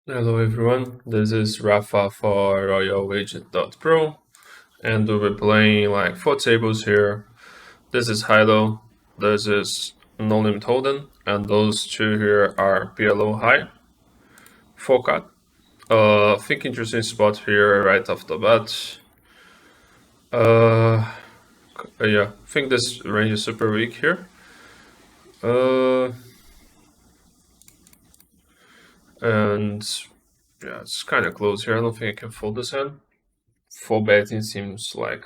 Hello everyone, this is Rafa for RoyalAgent.pro and we'll be playing like 4 tables here. This is high-low, this is no-limit hold'em, and those two here are PLO high, 4 cut. I think interesting spot here right off the bat. Yeah, I think this range is super weak here. And yeah, it's kind of close here. I don't think I can fold this hand. 4 betting seems like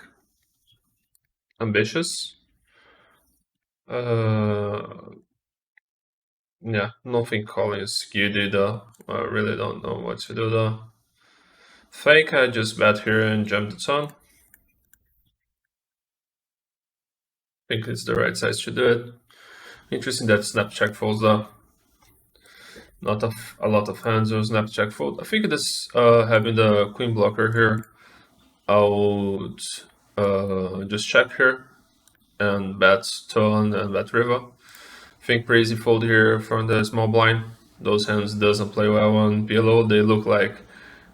ambitious. Yeah, nothing calling is skewed either. I really don't know what to do though. Fake, I just bet here and jump the ton. Think it's the right size to do it. Interesting that snap check folds though. Not a lot of hands will snap check fold. I think this having the queen blocker here, I would just check here and bet turn and bet river. Think crazy fold here from the small blind. Those hands doesn't play well on PLO. They look like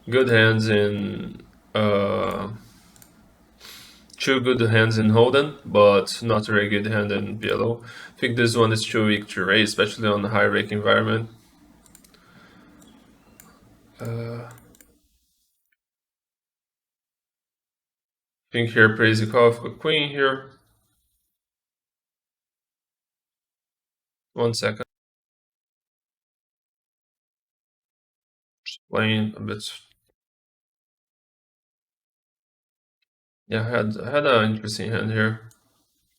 good hands in two good hands in hold'em, but not a very good hand in PLO. I think this one is too weak to raise, especially on a high rake environment. I think here praise the call for queen here. 1 second. Just playing a bit. Yeah, I had an interesting hand here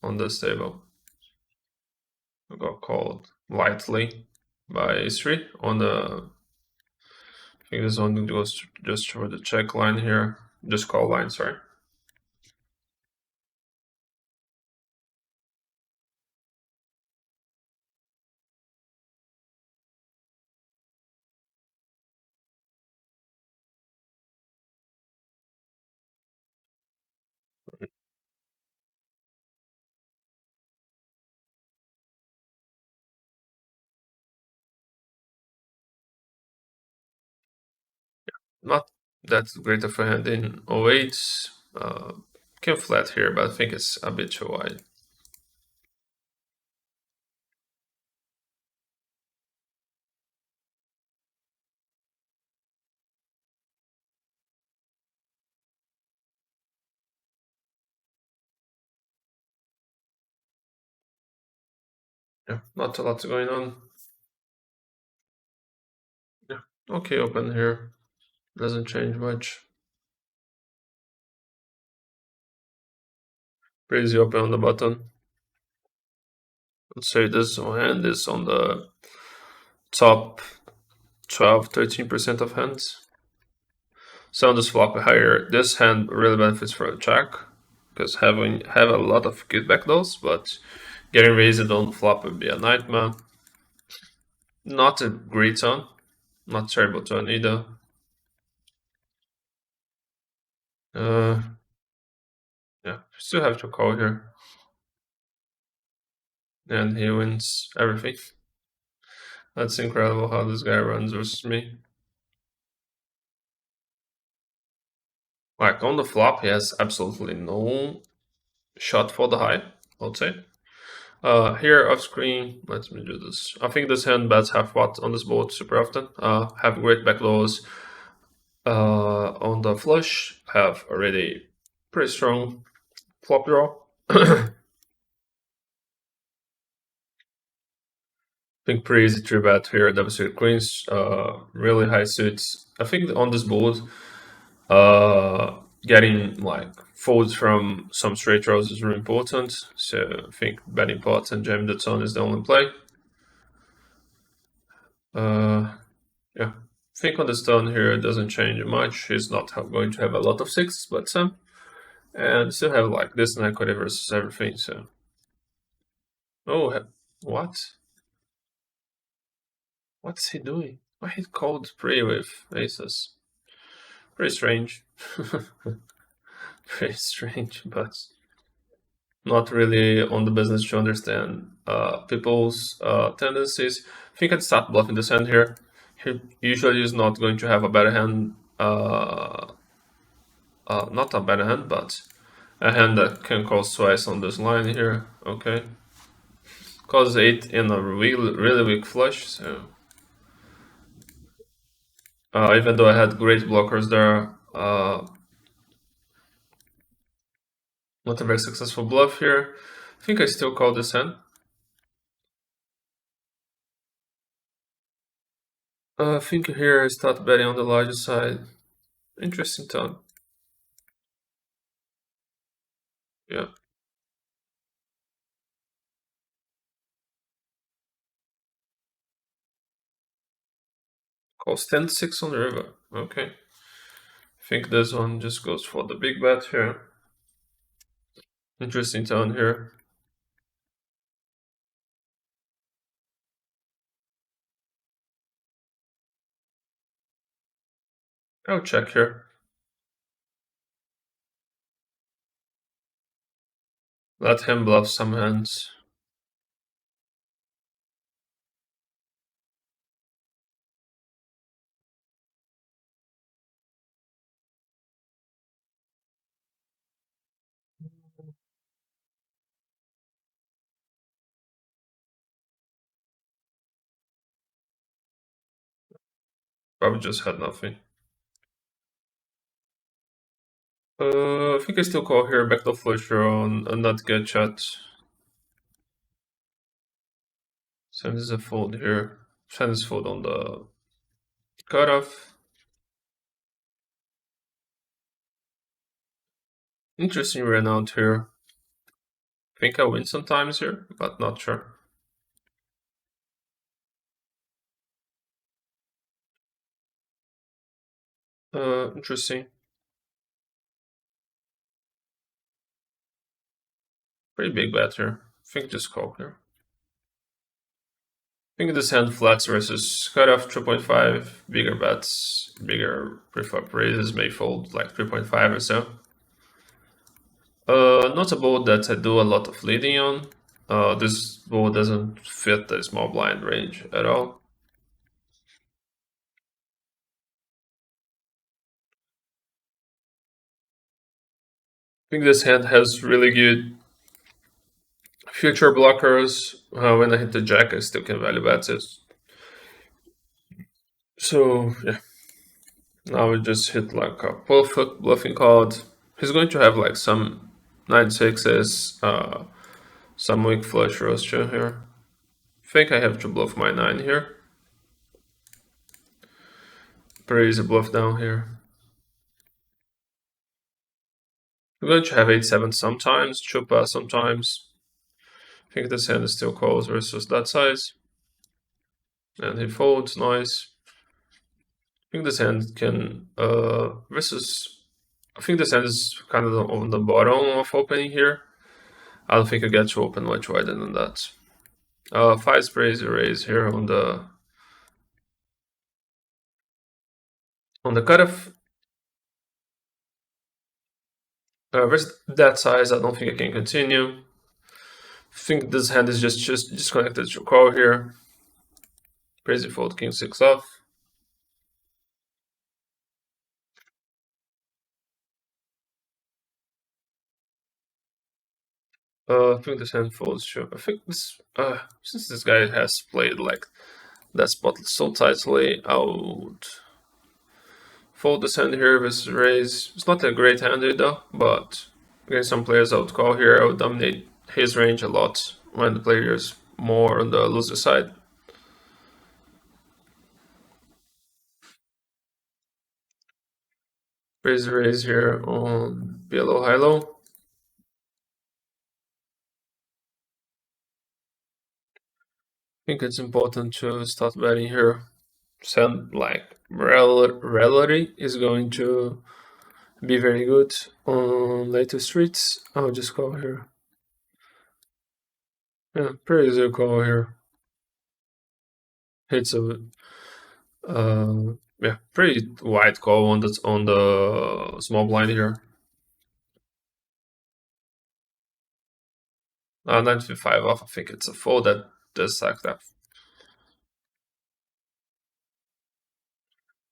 on this table. I got called lightly by Ace3 on the. I think this one goes just for the check line here. Just call line, sorry. Not that great of a hand in 08. Can flat here, but I think it's a bit too wide. Yeah, not a lot going on. Yeah, okay, open here. Doesn't change much. Crazy open on the button. Let's say this hand is on the top 12-13% of hands. So on this flop higher, this hand really benefits for a check, because have a lot of good backdoors, but getting raised on the flop would be a nightmare. Not a great turn, not terrible turn either. Yeah, still have to call here. And he wins everything. That's incredible how this guy runs versus me. Like on the flop, he has absolutely no shot for the high, I would say. Here off screen, let me do this. I think this hand bets half pot on this board super often. Have great backdoors on the flush, have already pretty strong flop draw. Think pretty easy to bet here, double suited queens, really high suits. I think on this board, getting like folds from some straight draws is really important. So I think betting pot and jamming the turn is the only play. Yeah, I think on this turn here it doesn't change much. He's not going to have a lot of sixes, but some. And still have like this and equity versus everything, so. Oh, what? What's he doing? Why he called pre with aces? Pretty strange. Pretty strange, but not really on the business to understand people's tendencies. I think I'd start bluffing this hand here. He usually is not going to have a better hand, not a better hand, but a hand that can cause twice on this line here. Okay, cause 8 in a really weak flush. So even though I had great blockers there, not a very successful bluff here. I think I still call this hand. I think here I start betting on the larger side. Interesting turn. Yeah. Calls 10-6 on the river. Okay. I think this one just goes for the big bet here. Interesting turn here. I'll check here. Let him bluff some hands. Probably just had nothing. I think I still call here backdoor flush draw and not get shot. Send is a fold here. Send is fold on the cutoff. Interesting run out here. Think I win sometimes here, but not sure. Interesting. Pretty big bet here. Think just call here. I think this hand flats versus cutoff 3.5. Bigger bets, bigger preflop raises may fold like 3.5 or so. Not a board that I do a lot of leading on. This board doesn't fit the small blind range at all. I think this hand has really good future blockers. When I hit the jack, I still can value bet it. So yeah, now we just hit like a perfect bluffing card. He's going to have like some 9-6s, some weak flush draws too here. I think I have to bluff my 9 here. Pretty easy bluff down here. I'm going to have 8-7 sometimes, chupa sometimes. I think this hand is still calls versus that size. And he folds, nice. I think this hand can, versus, I think this hand is kind of on the bottom of opening here. I don't think I get to open much wider than that. 5 sprays raise here on the cutoff. Versus that size, I don't think I can continue. I think this hand is just disconnected to call here. Crazy fold, king 6 off. I think this hand folds too. I think this, since this guy has played like that spot so tightly, I would fold this hand here versus raise. It's not a great hand though, but against some players I would call here. I would dominate his range a lot when the player is more on the loser side. Raise here on PLO high-low. I think it's important to start betting here. Send like rarely is going to be very good on later streets. I'll just call here. Yeah, pretty easy call here. It's a yeah, pretty wide call on the small blind here. 955 off. I think it's a fold that does suck that.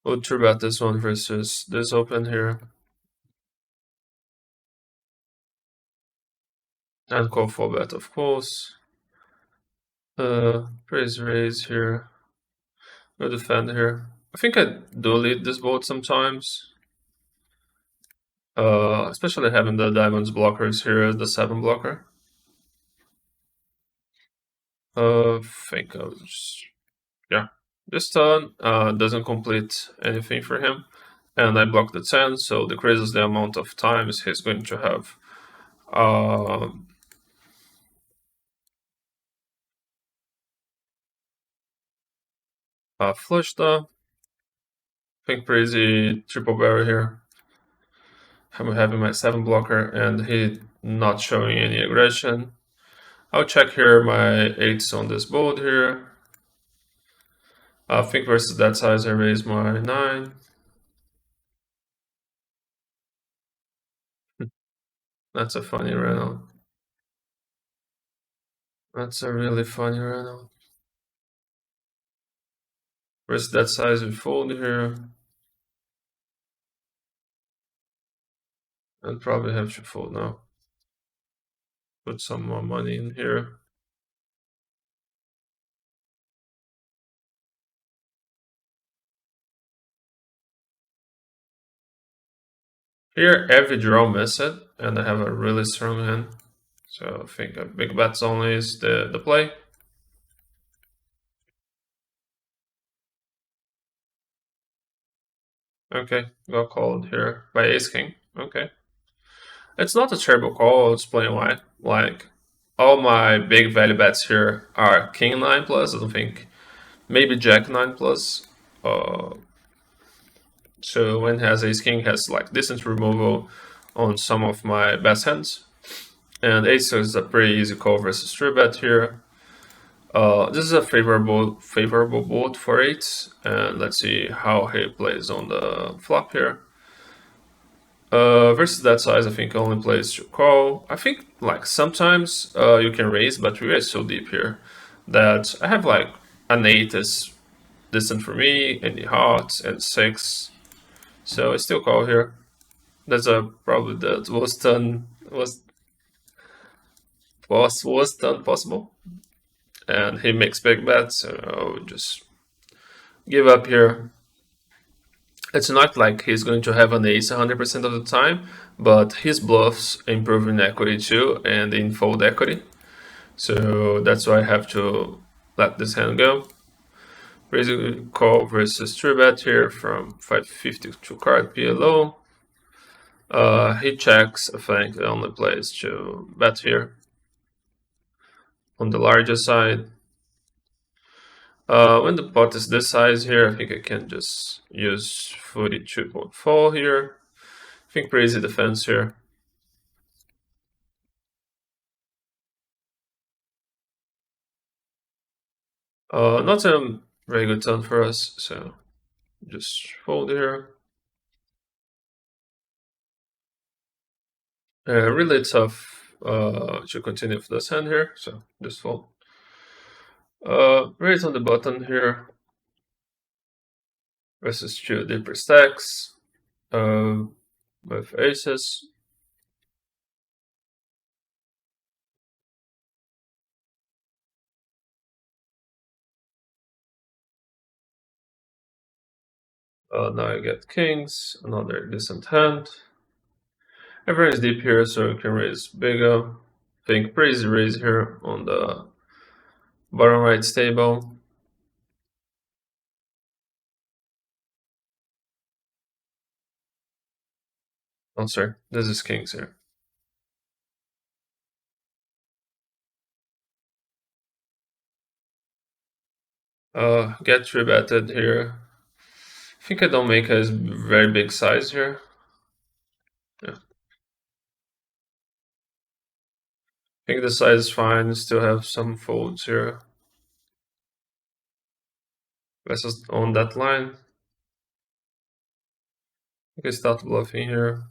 We'll try about this one versus this open here. And call for bet, of course. Praise raise here. No defend here. I think I do lead this board sometimes. Especially having the diamonds blockers here, the 7 blocker. Think I'll just, yeah. This turn doesn't complete anything for him. And I block the 10, so decreases the amount of times he's going to have flush though. Think crazy triple barrel here. I'm having my 7 blocker and he not showing any aggression. I'll check here my 8s on this board here. I think versus that size I raise my 9. That's a funny run. That's a really funny run. Versus that size we fold here. And probably have to fold now. Put some more money in here. Here, every draw miss it, and I have a really strong hand. So I think a big bets only is the play. Okay, got called here by ace king. Okay. It's not a terrible call, it's playing white. Like, all my big value bets here are king 9 plus, I don't think. Maybe jack 9 plus. So when has ace king has like decent removal on some of my best hands. And ace is a pretty easy call versus 3-bet here. This is a favorable board for 8s, and let's see how he plays on the flop here. Versus that size, I think only plays to call. I think like sometimes you can raise, but we are so deep here that I have like an 8 is distant for me, and the hearts and 6, so I still call here. That's probably the worst turn possible, and he makes big bets, so I'll just give up here. It's not like he's going to have an ace 100% of the time, but his bluffs improve in equity too and in fold equity. So that's why I have to let this hand go. Raising call versus 3-bet here from 550 to card PLO. He checks, I think, the only place to bet here on the larger side. When the pot is this size here, I think I can just use 42.4 here. I think pretty easy defense here. Not a very good turn for us, so just fold here. Really tough to continue with this hand here, so just fold. Raise on the button here versus 2 deeper stacks with aces. Now I get kings, another decent hand. Everyone's deep here, so you can raise bigger. Think pretty easy raise here on the bottom right table. Oh, sorry, this is kings here. Get 3-betted here. I think I don't make a very big size here. Yeah. I think the size is fine, still have some folds here. Let's just on that line. I can start bluffing here.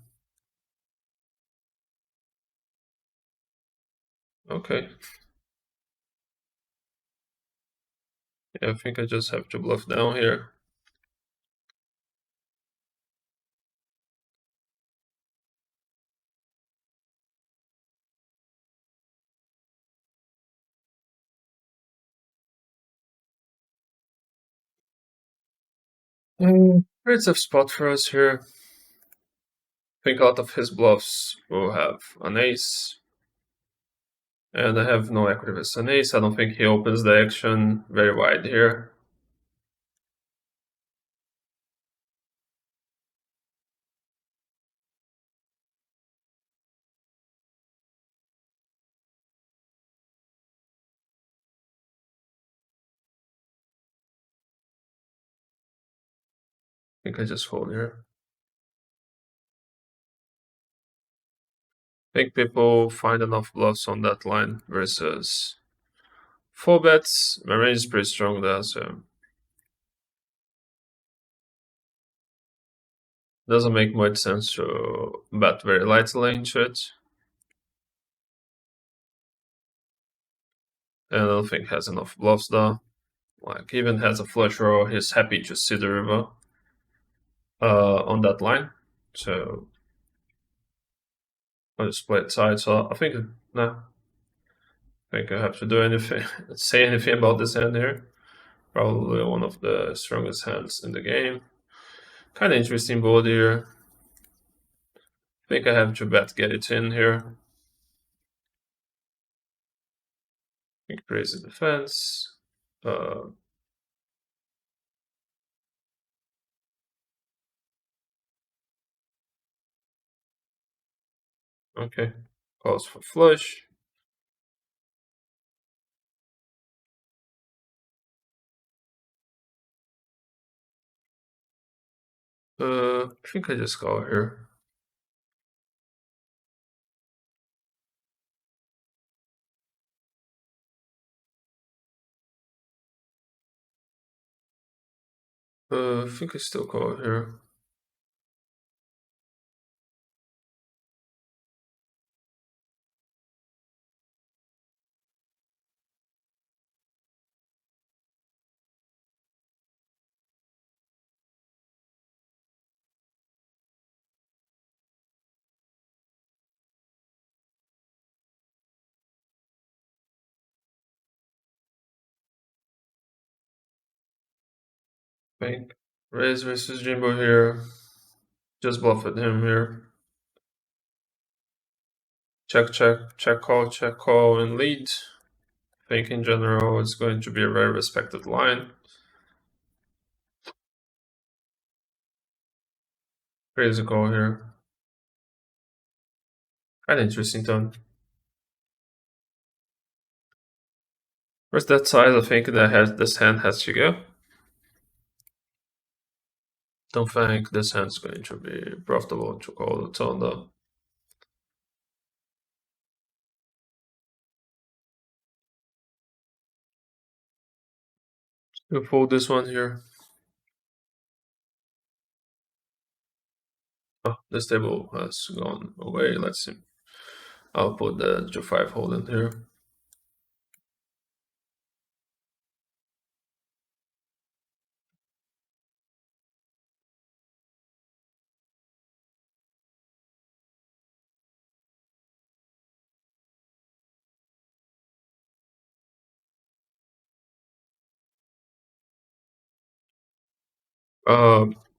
Okay. Yeah, I think I just have to bluff down here. Very tough spot for us here. I think a lot of his bluffs will have an ace. And I have no equity with an ace. I don't think he opens the action very wide here. I think I just fold here. I think people find enough bluffs on that line versus 4 bets. My range is pretty strong there, so doesn't make much sense to bet very lightly into it. And I don't think has enough bluffs though. Like even has a flush draw, he's happy to see the river on that line. So I'll just play it side. So I think no. I think I have to do anything say anything about this hand here. Probably one of the strongest hands in the game. Kinda interesting board here. I think I have to bet get it in here. Increase the defense. Okay. Calls for flush. I think I just call here. I think I still call here. Think raise versus Jimbo here. Just bluff at him here. Check, check, check call, and lead. I think in general it's going to be a very respected line. Crazy call here. Kind of interesting turn. Where's that side? I think that this hand has to go. Don't think this hand's going to be profitable to call the turn though. We'll fold this one here. Oh, this table has gone away. Let's see. I'll put the G5 hold in here.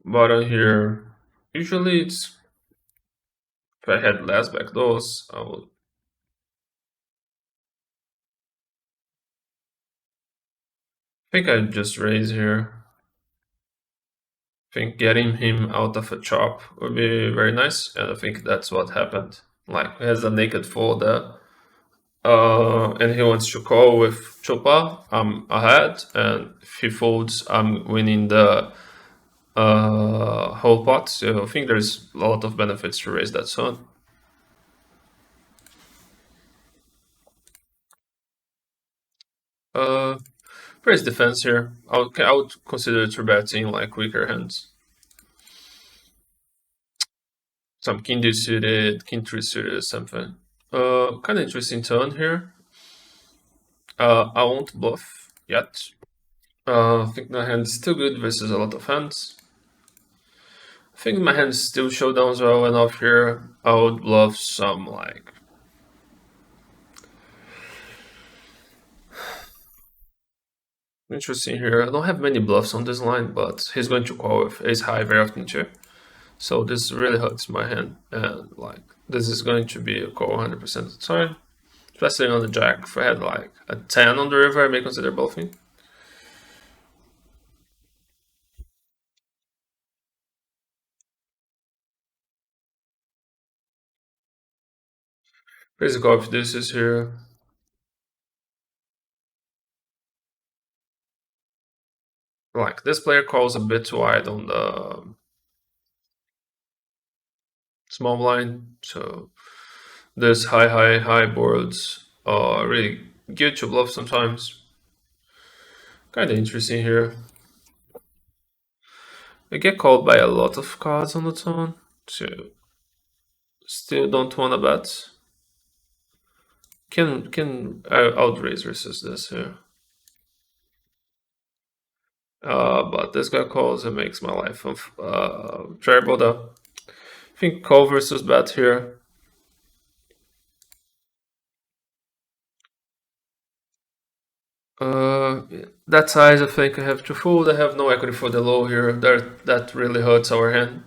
Bottom here. Usually it's if I had less backdoors, I would think I'd just raise here. I think getting him out of a chop would be very nice, and I think that's what happened. Like he has a naked fold there. And he wants to call with Chopa, I'm ahead, and if he folds, I'm winning the whole pot. So I think there's a lot of benefits to raise that son. Raise defense here. I would consider three betting like weaker hands. Some king 2 suited, king 3 suited or something. Kind of interesting turn here. I won't bluff yet. I think my hand is still good versus a lot of hands. I think my hand still showdowns well enough here. I would bluff some like Interesting here. I don't have many bluffs on this line, but he's going to call with ace high very often too. So this really hurts my hand, and like this is going to be a call 100% of the time. Especially on the jack. If I had like a 10 on the river, I may consider bluffing. Crazy call if this is here. Like this player calls a bit wide on the small blind, so this high boards are really good to bluff sometimes. Kind of interesting here. I get called by a lot of cards on the turn, so still don't wanna bet. Can outraise versus this here. But this guy calls and makes my life terrible though. I think call versus bet here. That size I think I have to fold. I have no equity for the low here. That really hurts our hand.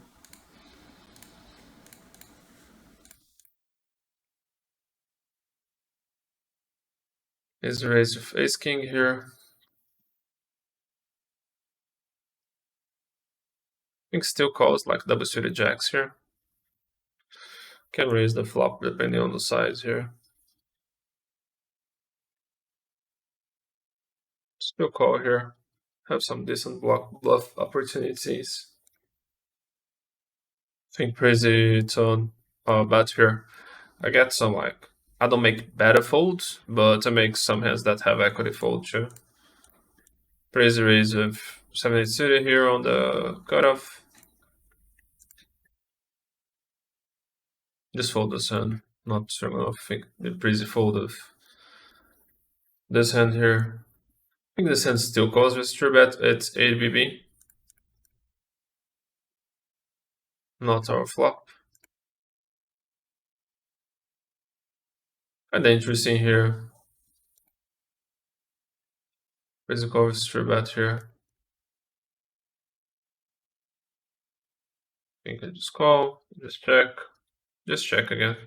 Is raised with ace king here. I think still calls like double suited jacks here. Can raise the flop depending on the size here. Still call here. Have some decent bluff opportunities. I think crazy turn bet here. I get some like I don't make better folds, but I make some hands that have equity fold too. Crazy raise with 7-8 suited here on the cutoff. Just fold this hand. Not strong enough. I think the crazy fold of this hand here. I think this hand still calls with true bet. It's 8 BB. Not our flop. Kinda interesting here. Crazy call with true bet here. I think I just call, just check again.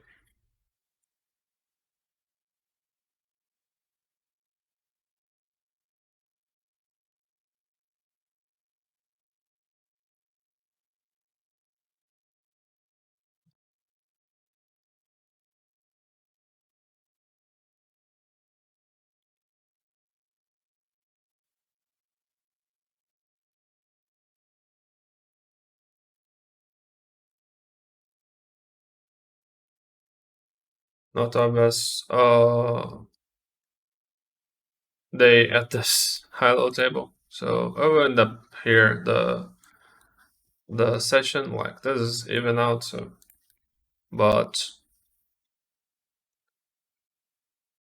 Not our best day at this high-low table. So I will end up here the session like this is even out. So, but